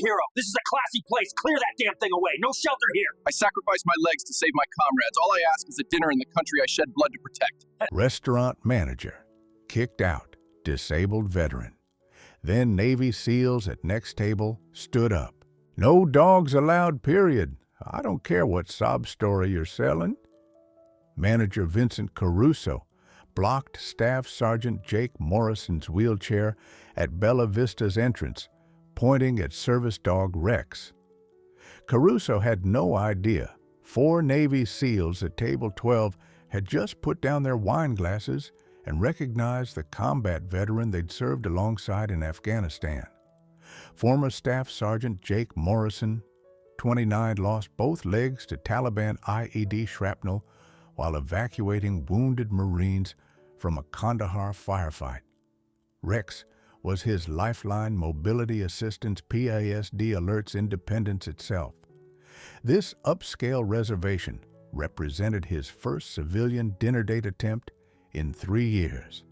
hero. This is a classy place. Clear that damn thing away. No shelter here. I sacrificed my legs to save my comrades. All I ask is a dinner in the country I shed blood to protect. Restaurant manager, kicked out, disabled veteran. Then Navy SEALs at next table stood up. No dogs allowed, period. I don't care what sob story you're selling. Manager Vincent Caruso blocked Staff Sergeant Jake Morrison's wheelchair at Bella Vista's entrance, pointing at service dog Rex. Caruso had no idea 4 Navy SEALs at table 12 had just put down their wine glasses and recognized the combat veteran they'd served alongside in Afghanistan. Former Staff Sergeant Jake Morrison, 29, lost both legs to Taliban IED shrapnel while evacuating wounded Marines from a Kandahar firefight. Rex was his lifeline, mobility assistance, PASD alerts independence itself. This upscale reservation represented his first civilian dinner date attempt in 3 years.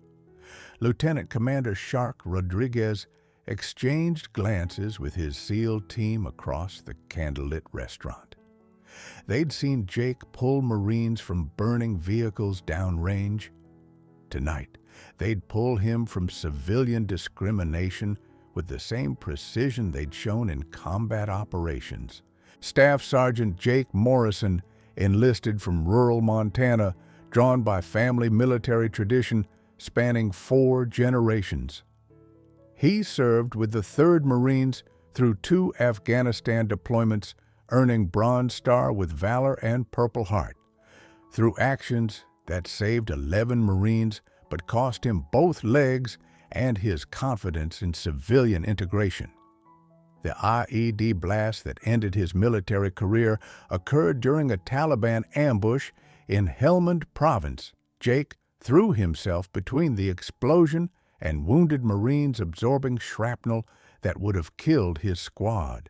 Lieutenant Commander Shark Rodriguez exchanged glances with his SEAL team across the candlelit restaurant. They'd seen Jake pull Marines from burning vehicles downrange. Tonight, they'd pull him from civilian discrimination with the same precision they'd shown in combat operations. Staff Sergeant Jake Morrison, enlisted from rural Montana, drawn by family military tradition spanning 4 generations. He served with the 3rd Marines through 2 Afghanistan deployments, earning Bronze Star with Valor and Purple Heart, through actions that saved 11 Marines but cost him both legs and his confidence in civilian integration. The IED blast that ended his military career occurred during a Taliban ambush in Helmand Province. Jake threw himself between the explosion and wounded Marines, absorbing shrapnel that would have killed his squad.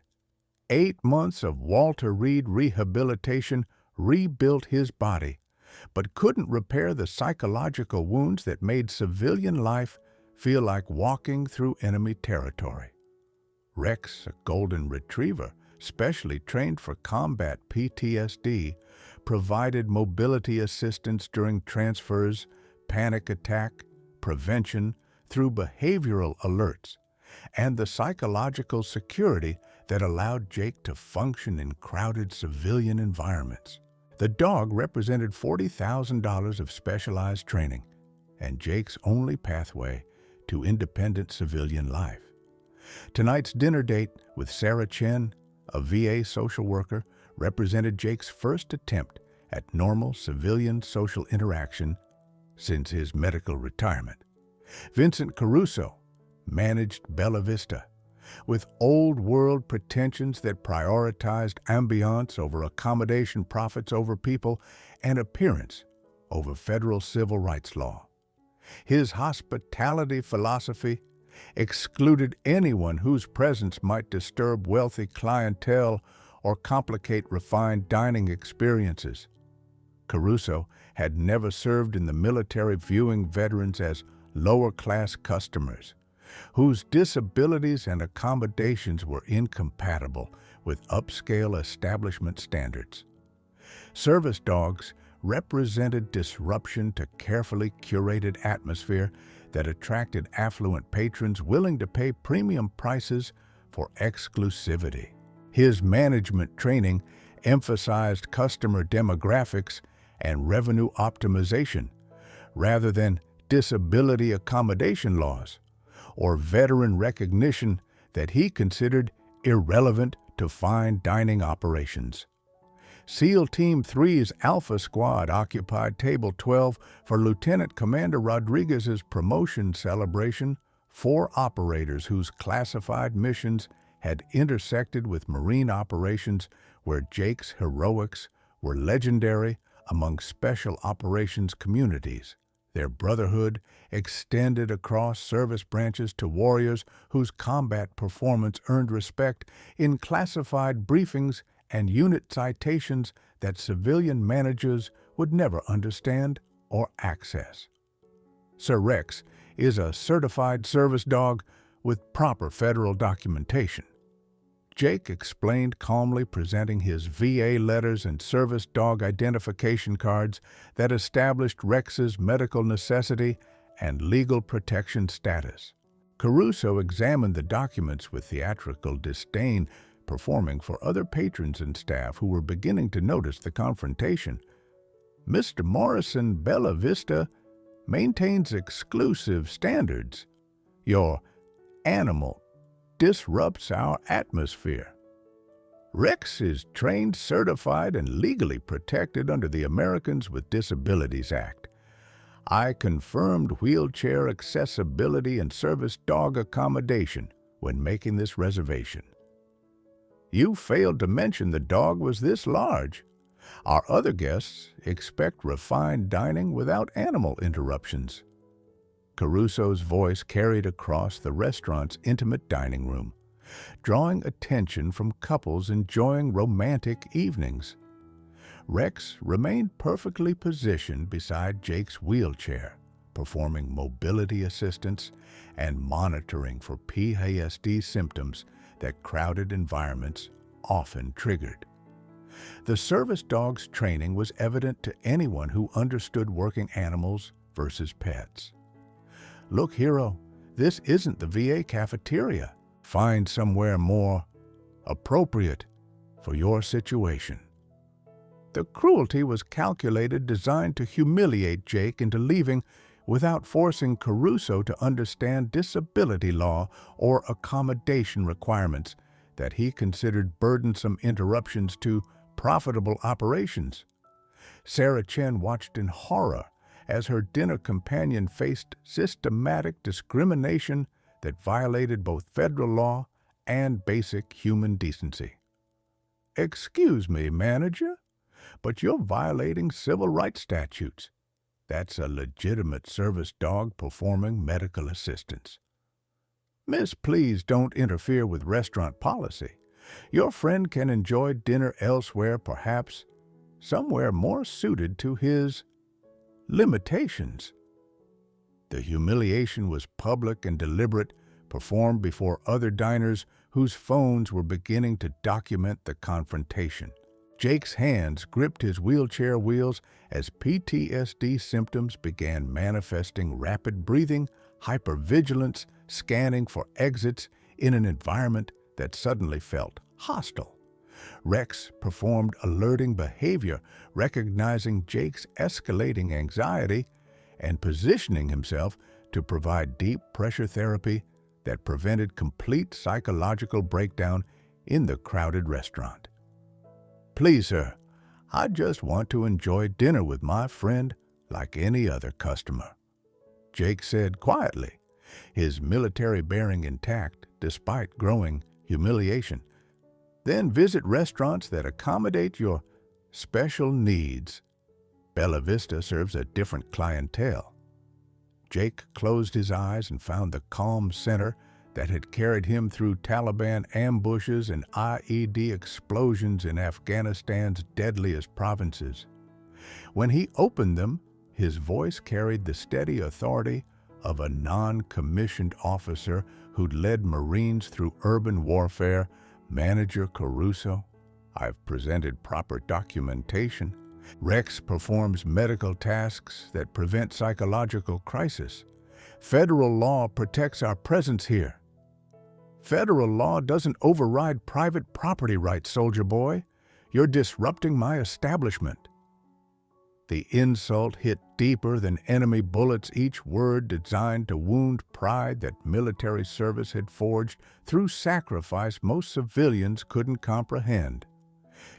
8 months of Walter Reed rehabilitation rebuilt his body, but couldn't repair the psychological wounds that made civilian life feel like walking through enemy territory. Rex, a golden retriever, specially trained for combat PTSD, provided mobility assistance during transfers, panic attack, prevention through behavioral alerts, and the psychological security that allowed Jake to function in crowded civilian environments. The dog represented $40,000 of specialized training and Jake's only pathway to independent civilian life. Tonight's dinner date with Sarah Chen, a VA social worker, represented Jake's first attempt at normal civilian social interaction since his medical retirement. Vincent Caruso managed Bella Vista, with old-world pretensions that prioritized ambiance over accommodation, profits over people, and appearance over federal civil rights law. His hospitality philosophy excluded anyone whose presence might disturb wealthy clientele or complicate refined dining experiences. Caruso had never served in the military, viewing veterans as lower-class customers, whose disabilities and accommodations were incompatible with upscale establishment standards. Service dogs represented disruption to carefully curated atmosphere that attracted affluent patrons willing to pay premium prices for exclusivity. His management training emphasized customer demographics and revenue optimization rather than disability accommodation laws or veteran recognition that he considered irrelevant to fine dining operations. SEAL Team 3's Alpha Squad occupied Table 12 for Lieutenant Commander Rodriguez's promotion celebration. 4 operators whose classified missions had intersected with Marine operations where Jake's heroics were legendary among special operations communities. Their brotherhood extended across service branches to warriors whose combat performance earned respect in classified briefings and unit citations that civilian managers would never understand or access. Sir Rex is a certified service dog with proper federal documentation. Jake explained calmly, presenting his VA letters and service dog identification cards that established Rex's medical necessity and legal protection status. Caruso examined the documents with theatrical disdain, performing for other patrons and staff who were beginning to notice the confrontation. Mr. Morrison, Bella Vista maintains exclusive standards. Your animal disrupts our atmosphere. Rex is trained, certified, and legally protected under the Americans with Disabilities Act. I confirmed wheelchair accessibility and service dog accommodation when making this reservation. You failed to mention the dog was this large. Our other guests expect refined dining without animal interruptions. Caruso's voice carried across the restaurant's intimate dining room, drawing attention from couples enjoying romantic evenings. Rex remained perfectly positioned beside Jake's wheelchair, performing mobility assistance and monitoring for PTSD symptoms that crowded environments often triggered. The service dog's training was evident to anyone who understood working animals versus pets. Look, hero, this isn't the VA cafeteria. Find somewhere more appropriate for your situation. The cruelty was calculated, designed to humiliate Jake into leaving without forcing Caruso to understand disability law or accommodation requirements that he considered burdensome interruptions to profitable operations. Sarah Chen watched in horror as her dinner companion faced systematic discrimination that violated both federal law and basic human decency. Excuse me, manager, but you're violating civil rights statutes. That's a legitimate service dog performing medical assistance. Miss, please don't interfere with restaurant policy. Your friend can enjoy dinner elsewhere, perhaps somewhere more suited to his limitations. The humiliation was public and deliberate, performed before other diners whose phones were beginning to document the confrontation. Jake's hands gripped his wheelchair wheels as PTSD symptoms began manifesting: rapid breathing, hypervigilance, scanning for exits in an environment that suddenly felt hostile. Rex performed alerting behavior, recognizing Jake's escalating anxiety and positioning himself to provide deep pressure therapy that prevented complete psychological breakdown in the crowded restaurant. Please, sir, I just want to enjoy dinner with my friend like any other customer, Jake said quietly, his military bearing intact despite growing humiliation. Then visit restaurants that accommodate your special needs. Bella Vista serves a different clientele. Jake closed his eyes and found the calm center that had carried him through Taliban ambushes and IED explosions in Afghanistan's deadliest provinces. When he opened them, his voice carried the steady authority of a non-commissioned officer who'd led Marines through urban warfare. Manager Caruso, I've presented proper documentation. Rex performs medical tasks that prevent psychological crisis. Federal law protects our presence here. Federal law doesn't override private property rights, soldier boy. You're disrupting my establishment. The insult hit deeper than enemy bullets, each word designed to wound pride that military service had forged through sacrifice most civilians couldn't comprehend.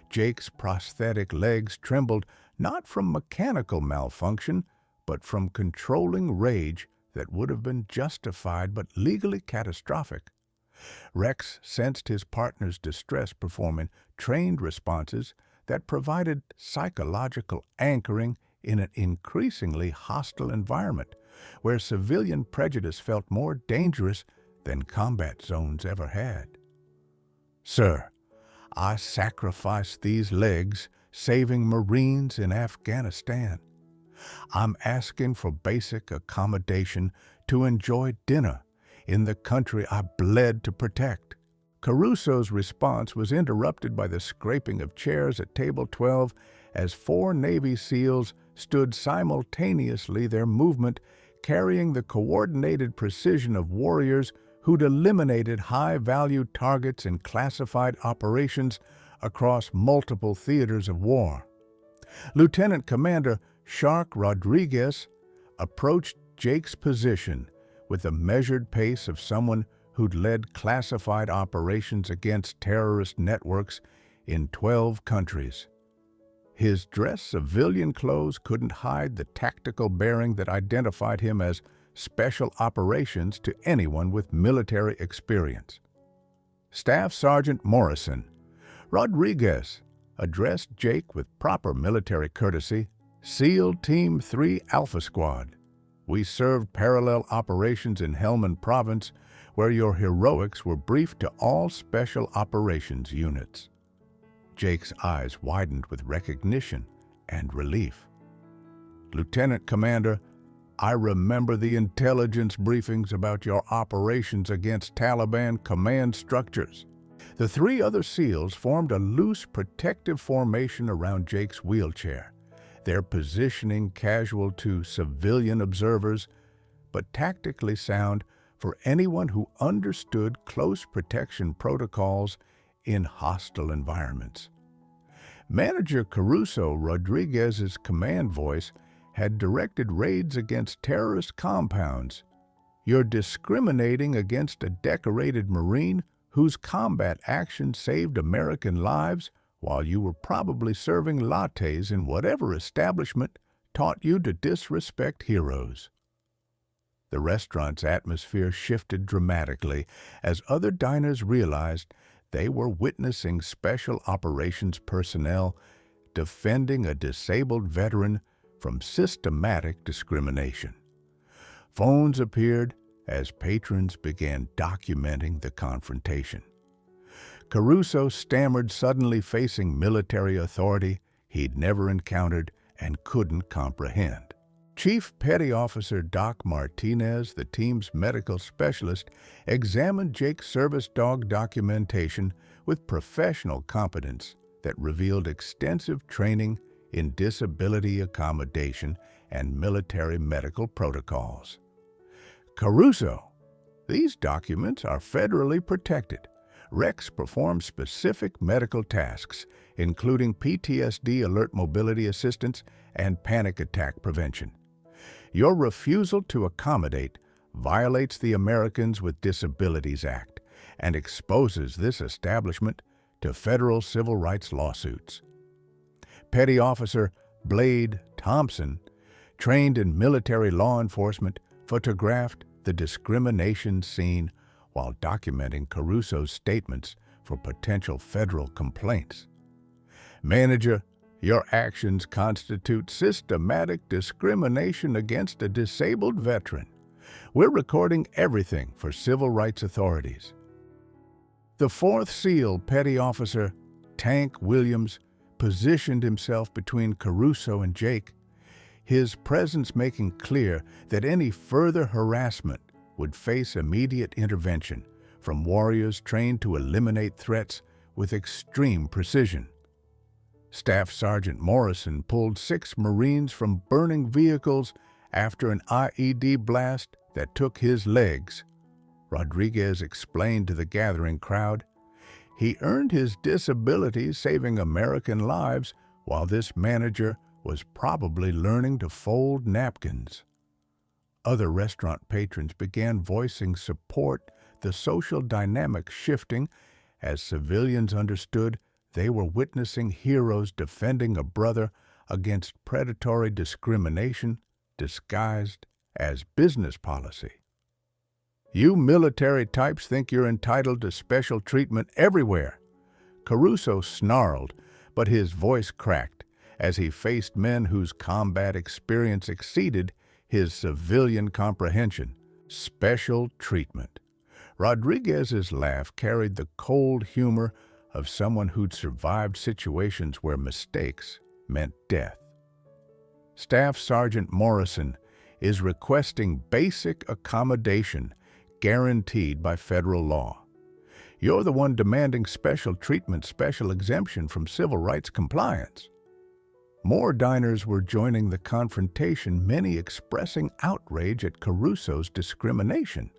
Jake's prosthetic legs trembled not from mechanical malfunction, but from controlling rage that would have been justified but legally catastrophic. Rex sensed his partner's distress, performing trained responses that provided psychological anchoring in an increasingly hostile environment where civilian prejudice felt more dangerous than combat zones ever had. Sir, I sacrificed these legs saving Marines in Afghanistan. I'm asking for basic accommodation to enjoy dinner in the country I bled to protect. Caruso's response was interrupted by the scraping of chairs at table 12 as 4 Navy SEALs stood simultaneously, their movement carrying the coordinated precision of warriors who'd eliminated high-value targets in classified operations across multiple theaters of war. Lieutenant Commander Shark Rodriguez approached Jake's position with the measured pace of someone who'd led classified operations against terrorist networks in 12 countries. His dress civilian clothes couldn't hide the tactical bearing that identified him as special operations to anyone with military experience. Staff Sergeant Morrison, Rodriguez addressed Jake with proper military courtesy. SEAL Team 3 Alpha Squad. We served parallel operations in Helmand Province, where your heroics were briefed to all special operations units. Jake's eyes widened with recognition and relief. Lieutenant Commander, I remember the intelligence briefings about your operations against Taliban command structures. The 3 other SEALs formed a loose protective formation around Jake's wheelchair, their positioning casual to civilian observers, but tactically sound for anyone who understood close protection protocols in hostile environments. Manager Caruso Rodriguez's command voice had directed raids against terrorist compounds. You're discriminating against a decorated Marine whose combat action saved American lives while you were probably serving lattes in whatever establishment taught you to disrespect heroes. The restaurant's atmosphere shifted dramatically as other diners realized they were witnessing special operations personnel defending a disabled veteran from systematic discrimination. Phones appeared as patrons began documenting the confrontation. Caruso stammered, suddenly facing military authority he'd never encountered and couldn't comprehend. Chief Petty Officer Doc Martinez, the team's medical specialist, examined Jake's service dog documentation with professional competence that revealed extensive training in disability accommodation and military medical protocols. Caruso, these documents are federally protected. Rex performs specific medical tasks, including PTSD alert mobility assistance and panic attack prevention. Your refusal to accommodate violates the Americans with Disabilities Act and exposes this establishment to federal civil rights lawsuits. Petty Officer Blade Thompson, trained in military law enforcement, photographed the discrimination scene while documenting Caruso's statements for potential federal complaints. Manager, your actions constitute systematic discrimination against a disabled veteran. We're recording everything for civil rights authorities. The 4th SEAL Petty Officer Tank Williams positioned himself between Caruso and Jake, his presence making clear that any further harassment would face immediate intervention from warriors trained to eliminate threats with extreme precision. Staff Sergeant Morrison pulled 6 Marines from burning vehicles after an IED blast that took his legs. Rodriguez explained to the gathering crowd, he earned his disability saving American lives while this manager was probably learning to fold napkins. Other restaurant patrons began voicing support, the social dynamic shifting as civilians understood they were witnessing heroes defending a brother against predatory discrimination disguised as business policy. You military types think you're entitled to special treatment everywhere. Caruso snarled, but his voice cracked as he faced men whose combat experience exceeded his civilian comprehension. Special treatment. Rodriguez's laugh carried the cold humor of someone who'd survived situations where mistakes meant death. Staff Sergeant Morrison is requesting basic accommodation guaranteed by federal law. You're the one demanding special treatment, special exemption from civil rights compliance. More diners were joining the confrontation, many expressing outrage at Caruso's discrimination.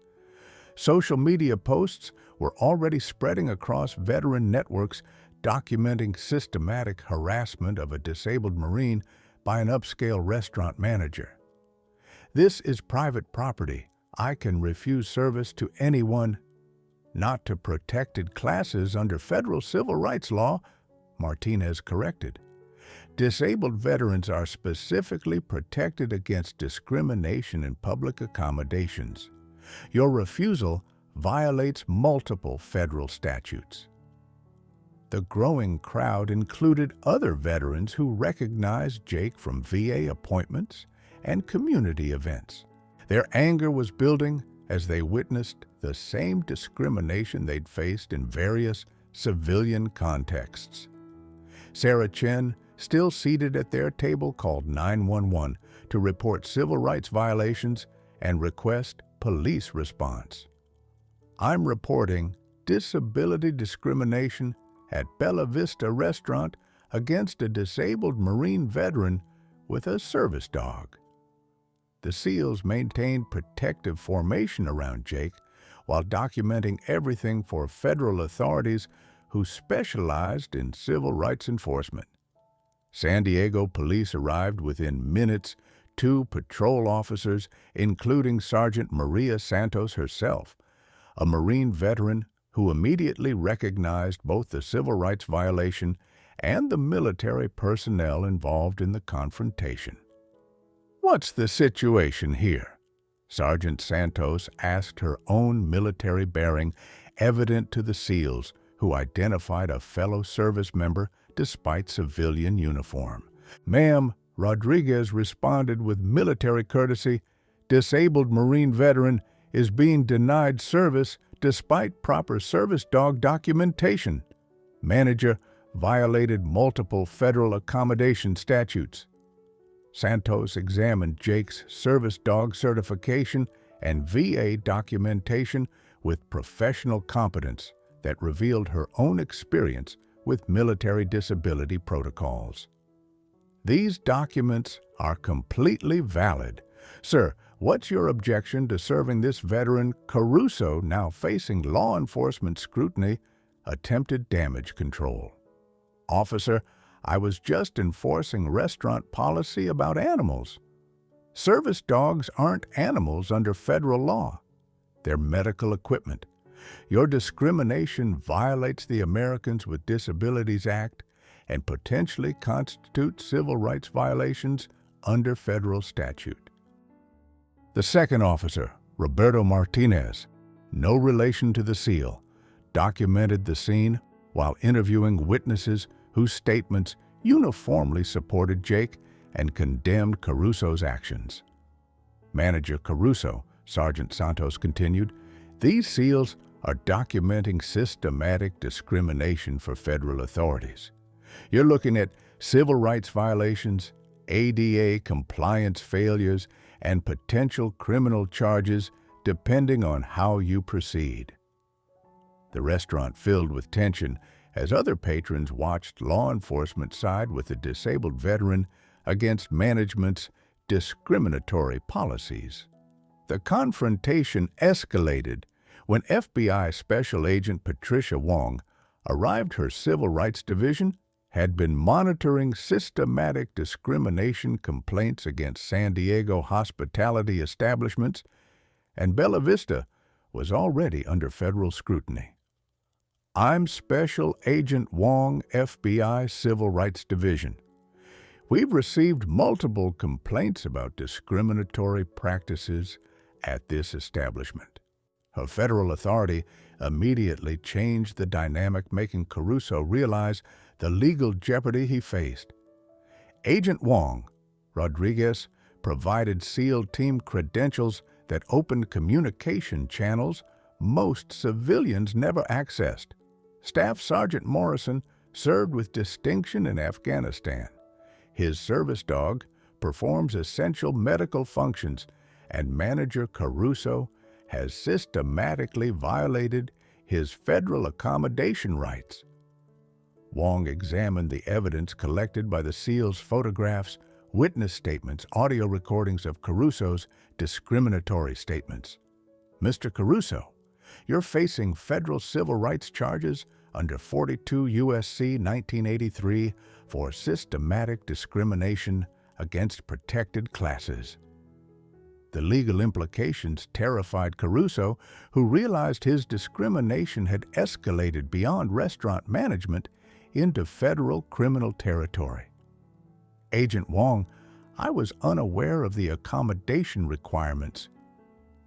Social media posts were already spreading across veteran networks documenting systematic harassment of a disabled Marine by an upscale restaurant manager. "This is private property. I can refuse service to anyone, not to protected classes under federal civil rights law," Martinez corrected. "Disabled veterans are specifically protected against discrimination in public accommodations. Your refusal violates multiple federal statutes." The growing crowd included other veterans who recognized Jake from VA appointments and community events. Their anger was building as they witnessed the same discrimination they'd faced in various civilian contexts. Sarah Chen, still seated at their table, called 911 to report civil rights violations and request police response. "I'm reporting disability discrimination at Bella Vista restaurant against a disabled Marine veteran with a service dog." The SEALs maintained protective formation around Jake while documenting everything for federal authorities who specialized in civil rights enforcement. San Diego police arrived within minutes, 2 patrol officers, including Sergeant Maria Santos herself, a Marine veteran who immediately recognized both the civil rights violation and the military personnel involved in the confrontation. "What's the situation here?" Sergeant Santos asked, her own military bearing evident to the SEALs, who identified a fellow service member despite civilian uniform. "Ma'am," Rodriguez responded with military courtesy, "disabled Marine veteran is being denied service despite proper service dog documentation. Manager violated multiple federal accommodation statutes." Santos examined Jake's service dog certification and VA documentation with professional competence that revealed her own experience with military disability protocols. "These documents are completely valid. Sir, what's your objection to serving this veteran Caruso, now facing law enforcement scrutiny, attempted damage control?" "Officer, I was just enforcing restaurant policy about animals. Service dogs aren't animals under federal law. They're medical equipment. Your discrimination violates the Americans with Disabilities Act and potentially constitutes civil rights violations under federal statute." The second officer, Roberto Martinez, no relation to the SEAL, documented the scene while interviewing witnesses whose statements uniformly supported Jake and condemned Caruso's actions. Manager Caruso, Sergeant Santos continued, "These SEALs are documenting systematic discrimination for federal authorities. You're looking at civil rights violations, ADA compliance failures, and potential criminal charges depending on how you proceed." The restaurant filled with tension as other patrons watched law enforcement side with the disabled veteran against management's discriminatory policies. The confrontation escalated when FBI Special Agent Patricia Wong arrived. Her Civil Rights Division had been monitoring systematic discrimination complaints against San Diego hospitality establishments, and Bella Vista was already under federal scrutiny. "I'm Special Agent Wong, FBI Civil Rights Division. We've received multiple complaints about discriminatory practices at this establishment." A federal authority immediately changed the dynamic, making Caruso realize the legal jeopardy he faced. Agent Wong, Rodriguez, provided SEAL team credentials that opened communication channels most civilians never accessed. Staff Sergeant Morrison served with distinction in Afghanistan. His service dog performs essential medical functions, and Manager Caruso has systematically violated his federal accommodation rights. Wong examined the evidence collected by the SEALs' photographs, witness statements, audio recordings of Caruso's discriminatory statements. Mr. Caruso, you're facing federal civil rights charges under 42 U.S.C. 1983 for systematic discrimination against protected classes. The legal implications terrified Caruso, who realized his discrimination had escalated beyond restaurant management into federal criminal territory. Agent Wong, I was unaware of the accommodation requirements.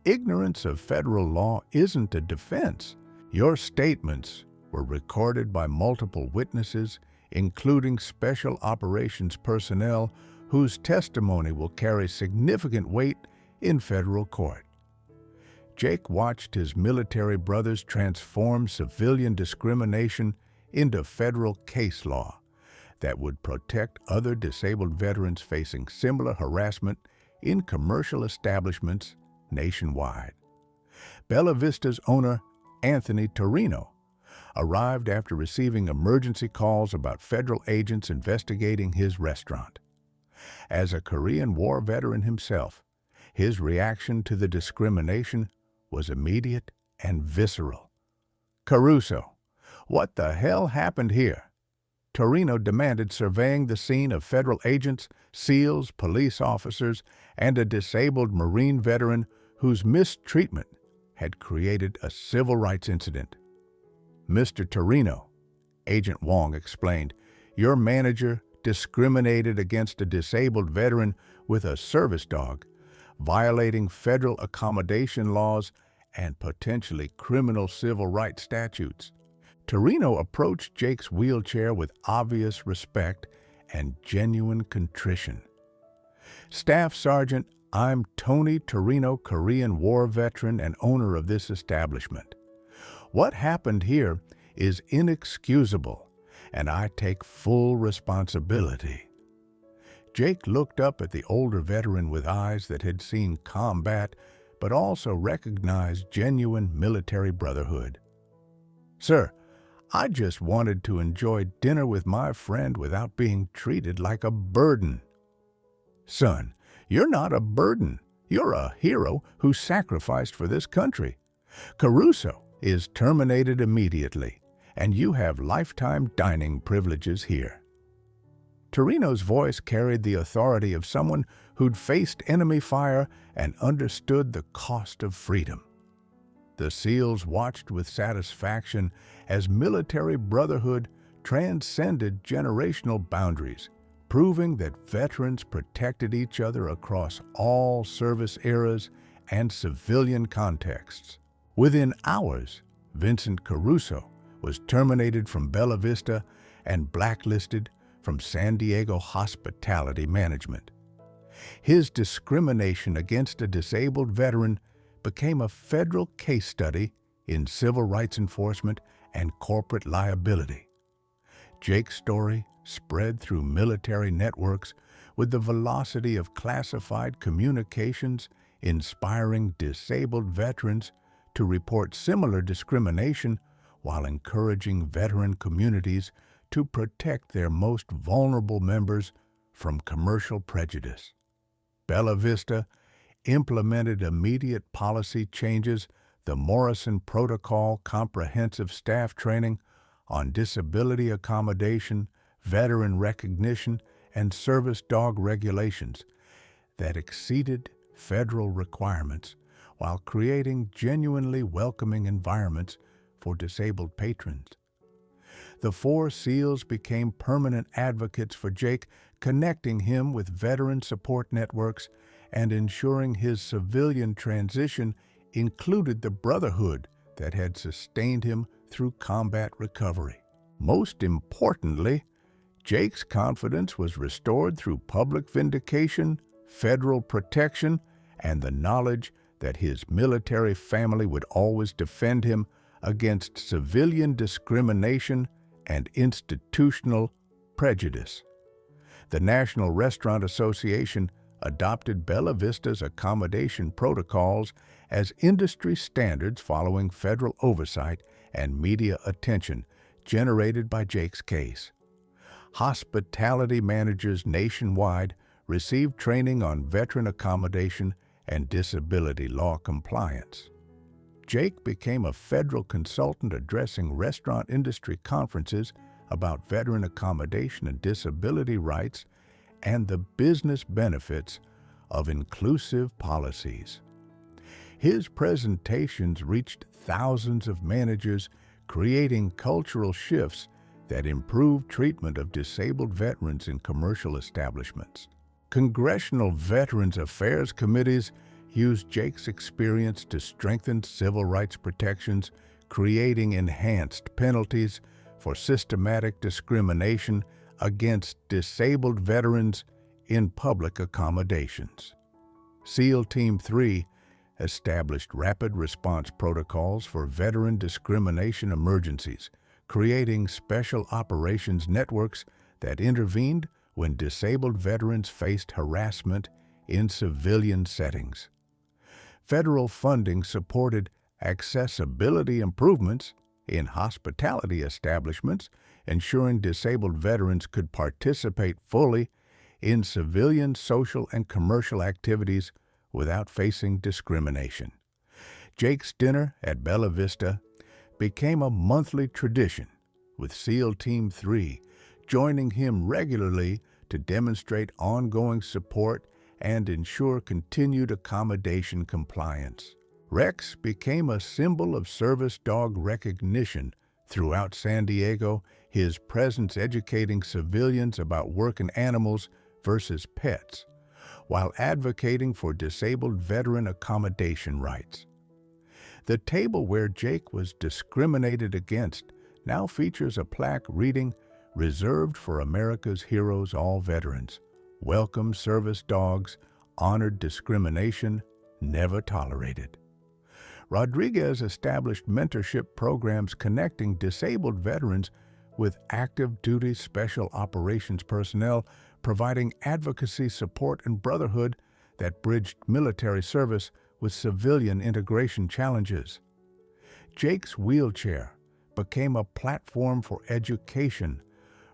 Ignorance of federal law isn't a defense. Your statements were recorded by multiple witnesses, including special operations personnel whose testimony will carry significant weight in federal court. Jake watched his military brothers transform civilian discrimination into federal case law that would protect other disabled veterans facing similar harassment in commercial establishments nationwide. Bella Vista's owner, Anthony Torino, arrived after receiving emergency calls about federal agents investigating his restaurant. As a Korean War veteran himself, his reaction to the discrimination was immediate and visceral. Caruso, what the hell happened here? Torino demanded, surveying the scene of federal agents, SEALs, police officers, and a disabled Marine veteran whose mistreatment had created a civil rights incident. Mr. Torino, Agent Wong explained, your manager discriminated against a disabled veteran with a service dog, violating federal accommodation laws and potentially criminal civil rights statutes. Torino approached Jake's wheelchair with obvious respect and genuine contrition. Staff Sergeant, I'm Tony Torino, Korean War veteran and owner of this establishment. What happened here is inexcusable, and I take full responsibility. Jake looked up at the older veteran with eyes that had seen combat, but also recognized genuine military brotherhood. Sir, I just wanted to enjoy dinner with my friend without being treated like a burden. Son, you're not a burden. You're a hero who sacrificed for this country. Caruso is terminated immediately, and you have lifetime dining privileges here. Torino's voice carried the authority of someone who'd faced enemy fire and understood the cost of freedom. The SEALs watched with satisfaction as military brotherhood transcended generational boundaries, proving that veterans protected each other across all service eras and civilian contexts. Within hours, Vincent Caruso was terminated from Bella Vista and blacklisted from San Diego Hospitality Management. His discrimination against a disabled veteran became a federal case study in civil rights enforcement and corporate liability. Jake's story spread through military networks with the velocity of classified communications, inspiring disabled veterans to report similar discrimination while encouraging veteran communities to protect their most vulnerable members from commercial prejudice. Bella Vista implemented immediate policy changes, the Morrison Protocol comprehensive staff training on disability accommodation, veteran recognition, and service dog regulations that exceeded federal requirements while creating genuinely welcoming environments for disabled patrons. The 4 SEALs became permanent advocates for Jake, connecting him with veteran support networks and ensuring his civilian transition included the brotherhood that had sustained him through combat recovery. Most importantly, Jake's confidence was restored through public vindication, federal protection, and the knowledge that his military family would always defend him against civilian discrimination and institutional prejudice. The National Restaurant Association adopted Bella Vista's accommodation protocols as industry standards following federal oversight and media attention generated by Jake's case. Hospitality managers nationwide received training on veteran accommodation and disability law compliance. Jake became a federal consultant addressing restaurant industry conferences about veteran accommodation and disability rights and the business benefits of inclusive policies. His presentations reached thousands of managers, creating cultural shifts that improved treatment of disabled veterans in commercial establishments. Congressional Veterans Affairs committees used Jake's experience to strengthen civil rights protections, creating enhanced penalties for systematic discrimination against disabled veterans in public accommodations. SEAL Team 3 established rapid response protocols for veteran discrimination emergencies, creating special operations networks that intervened when disabled veterans faced harassment in civilian settings. Federal funding supported accessibility improvements in hospitality establishments, ensuring disabled veterans could participate fully in civilian, social, and commercial activities without facing discrimination. Jake's dinner at Bella Vista became a monthly tradition, with SEAL Team 3 joining him regularly to demonstrate ongoing support and ensure continued accommodation compliance. Rex became a symbol of service dog recognition throughout San Diego, his presence educating civilians about working animals versus pets, while advocating for disabled veteran accommodation rights. The table where Jake was discriminated against now features a plaque reading, "Reserved for America's Heroes, All Veterans. Welcome service dogs, honored discrimination, never tolerated." Rodriguez established mentorship programs connecting disabled veterans with active duty special operations personnel, providing advocacy support and brotherhood that bridged military service with civilian integration challenges. Jake's wheelchair became a platform for education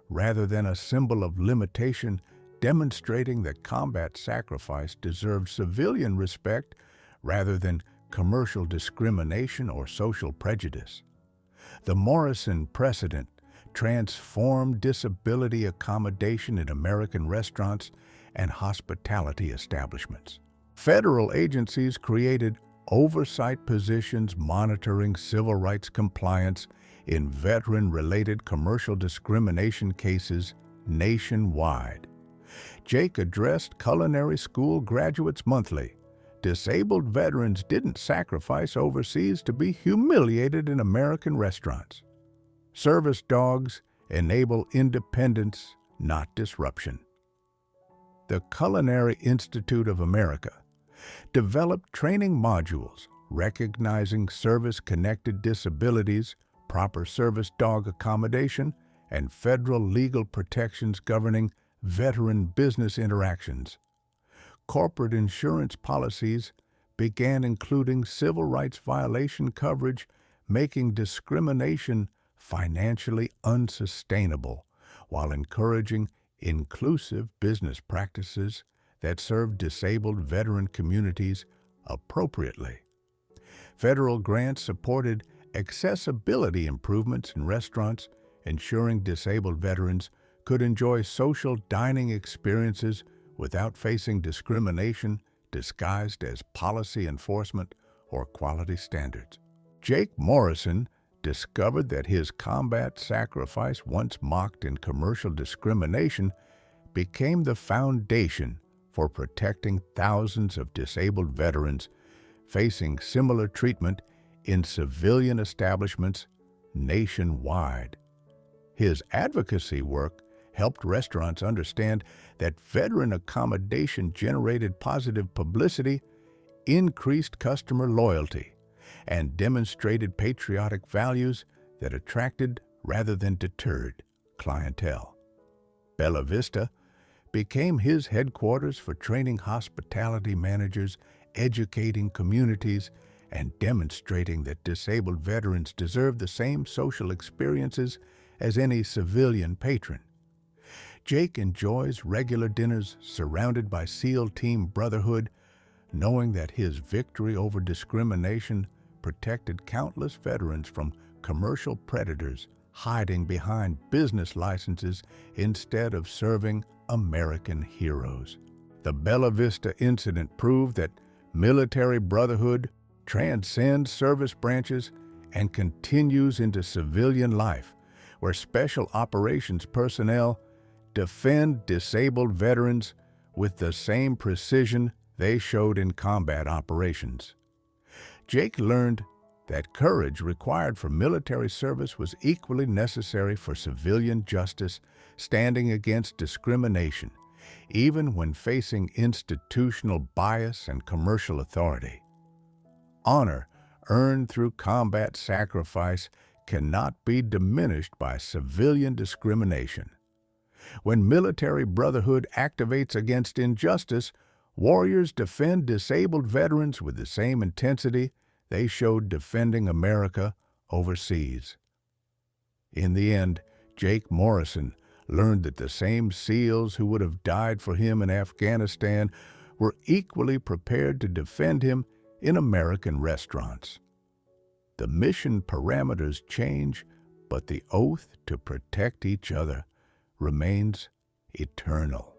rather than a symbol of limitation, demonstrating that combat sacrifice deserved civilian respect rather than commercial discrimination or social prejudice. The Morrison precedent transformed disability accommodation in American restaurants and hospitality establishments. Federal agencies created oversight positions monitoring civil rights compliance in veteran-related commercial discrimination cases nationwide. Jake addressed culinary school graduates monthly. Disabled veterans didn't sacrifice overseas to be humiliated in American restaurants. Service dogs enable independence, not disruption. The Culinary Institute of America developed training modules recognizing service-connected disabilities, proper service dog accommodation, and federal legal protections governing veteran business interactions. Corporate insurance policies began including civil rights violation coverage, making discrimination financially unsustainable, while encouraging inclusive business practices that serve disabled veteran communities appropriately. Federal grants supported accessibility improvements in restaurants, ensuring disabled veterans could enjoy social dining experiences without facing discrimination disguised as policy enforcement or quality standards. Jake Morrison discovered that his combat sacrifice, once mocked in commercial discrimination, became the foundation for protecting thousands of disabled veterans facing similar treatment in civilian establishments nationwide. His advocacy work helped restaurants understand that veteran accommodation generated positive publicity, increased customer loyalty, and demonstrated patriotic values that attracted rather than deterred clientele. Bella Vista became his headquarters for training hospitality managers, educating communities, and demonstrating that disabled veterans deserve the same social experiences as any civilian patron. Jake enjoys regular dinners surrounded by SEAL Team brotherhood, knowing that his victory over discrimination protected countless veterans from commercial predators hiding behind business licenses instead of serving American heroes. The Bella Vista incident proved that military brotherhood transcends service branches and continues into civilian life, where special operations personnel defend disabled veterans with the same precision they showed in combat operations. Jake learned that courage required for military service was equally necessary for civilian justice, standing against discrimination, even when facing institutional bias and commercial authority. Honor earned through combat sacrifice cannot be diminished by civilian discrimination. When military brotherhood activates against injustice, warriors defend disabled veterans with the same intensity they showed defending America overseas. In the end, Jake Morrison learned that the same SEALs who would have died for him in Afghanistan were equally prepared to defend him in American restaurants. The mission parameters change, but the oath to protect each other remains eternal.